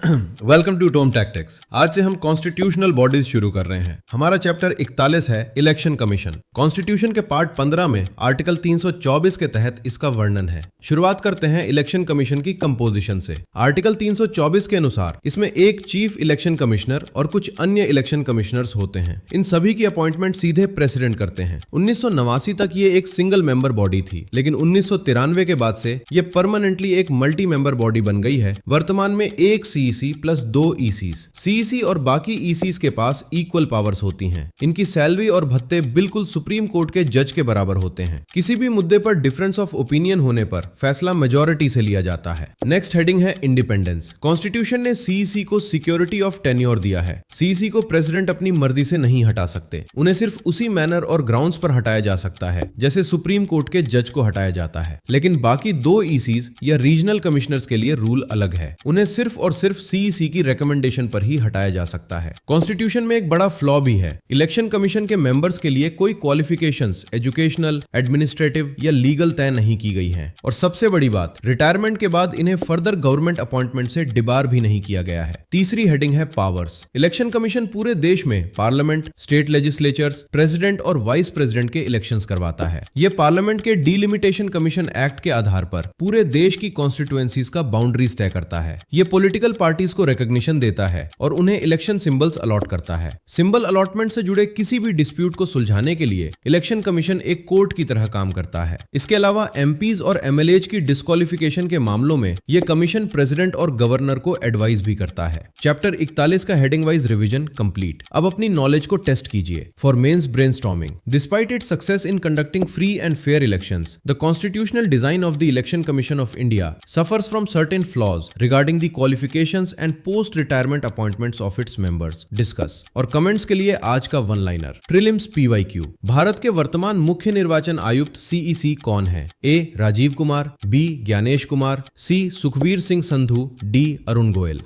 Welcome to Tomé tactics. आज से हम कॉन्स्टिट्यूशनल बॉडीज शुरू कर रहे हैं। हमारा चैप्टर 41 है इलेक्शन कमीशन। कॉन्स्टिट्यूशन के पार्ट 15 में आर्टिकल 324 के तहत इसका वर्णन है। शुरुआत करते हैं इलेक्शन कमीशन की कंपोजिशन से। आर्टिकल 324 के अनुसार इसमें एक चीफ इलेक्शन कमिश्नर और कुछ अन्य इलेक्शन कमिश्नर्स होते हैं। इन सभी की अपॉइंटमेंट सीधे प्रेसिडेंट करते हैं। 1989 तक ये एक सिंगल मेंबर बॉडी थी, लेकिन 1993 के बाद से ये परमानेंटली एक मल्टी मेंबर बॉडी बन गई है। वर्तमान में एक सीईसी प्लस 2 ईसीज। सीईसी और बाकी ईसीज के पास इक्वल पावर्स होती हैं। इनकी सैलरी और भत्ते बिल्कुल सुप्रीम कोर्ट के जज के बराबर होते हैं। किसी भी मुद्दे पर डिफरेंस ऑफ ओपिनियन होने पर फैसला मेजॉरिटी से लिया जाता है। नेक्स्ट हेडिंग है इंडिपेंडेंस। कॉन्स्टिट्यूशन ने सीईसी को सिक्योरिटी ऑफ टेन्योर दिया है। सीईसी को प्रेसिडेंट अपनी मर्जी से नहीं हटा सकते। उन्हें सिर्फ उसी मैनर और ग्राउंड्स पर हटाया जा सकता है जैसे सुप्रीम कोर्ट के जज को हटाया जाता है। लेकिन बाकी 2 ईसीज या रीजनल कमिश्नर्स के लिए रूल अलग है। उन्हें सिर्फ और सिर्फ सीईसी की रिकमेंडेशन पर ही हटाया जा सकता है। कॉन्स्टिट्यूशन में एक बड़ा फ्लॉ भी है। इलेक्शन कमीशन के मेंबर्स के लिए कोई क्वालिफिकेशंस एजुकेशनल, एडमिनिस्ट्रेटिव या लीगल तय नहीं की गई हैं। और सबसे बड़ी बात, रिटायरमेंट के बाद इन्हें फर्दर गवर्नमेंट अपॉइंटमेंट से डिबार भी नहीं किया गया है। तीसरी हेडिंग है पावर्स। इलेक्शन कमीशन पूरे देश में पार्लियामेंट, स्टेट लेजिस्लेचर्स, प्रेसिडेंट और वाइस प्रेसिडेंट के इलेक्शंस करवाता है। यह पार्लियामेंट के डिलिमिटेशन कमीशन एक्ट के आधार पर पूरे देश की कॉन्स्टिट्यूएंसीज का बाउंड्रीज तय करता है। यह पॉलिटिकल पार्टीज को रिकॉग्निशन देता है और उन्हें इलेक्शन सिंबल्स अलॉट करता है। सिंबल अलॉटमेंट से जुड़े किसी भी डिस्प्यूट को सुलझाने के लिए इलेक्शन कमीशन एक कोर्ट की तरह काम करता है। इसके अलावा एमपीज और एमएलएज की डिस्क्वालिफिकेशन के मामलों में यह कमीशन प्रेसिडेंट और गवर्नर को एडवाइस भी करता है। चैप्टर 41 का हेडिंग वाइज रिवीजन कंप्लीट। अब अपनी नॉलेज को टेस्ट कीजिए for mains brainstorming. Despite its success in conducting free and fair elections, the constitutional design of the election commission of India suffers from certain flaws regarding the qualifications and post retirement appointments of its members. Discuss. और comments के लिए आज का one liner. Prelims PYQ. Bharat के वर्तमान मुख्य निर्वाचन आयुक्त सीईसी कौन है? A Rajiv Kumar, B Gyanesh Kumar, C Sukhbir Singh Sandhu, D Arun Goyal.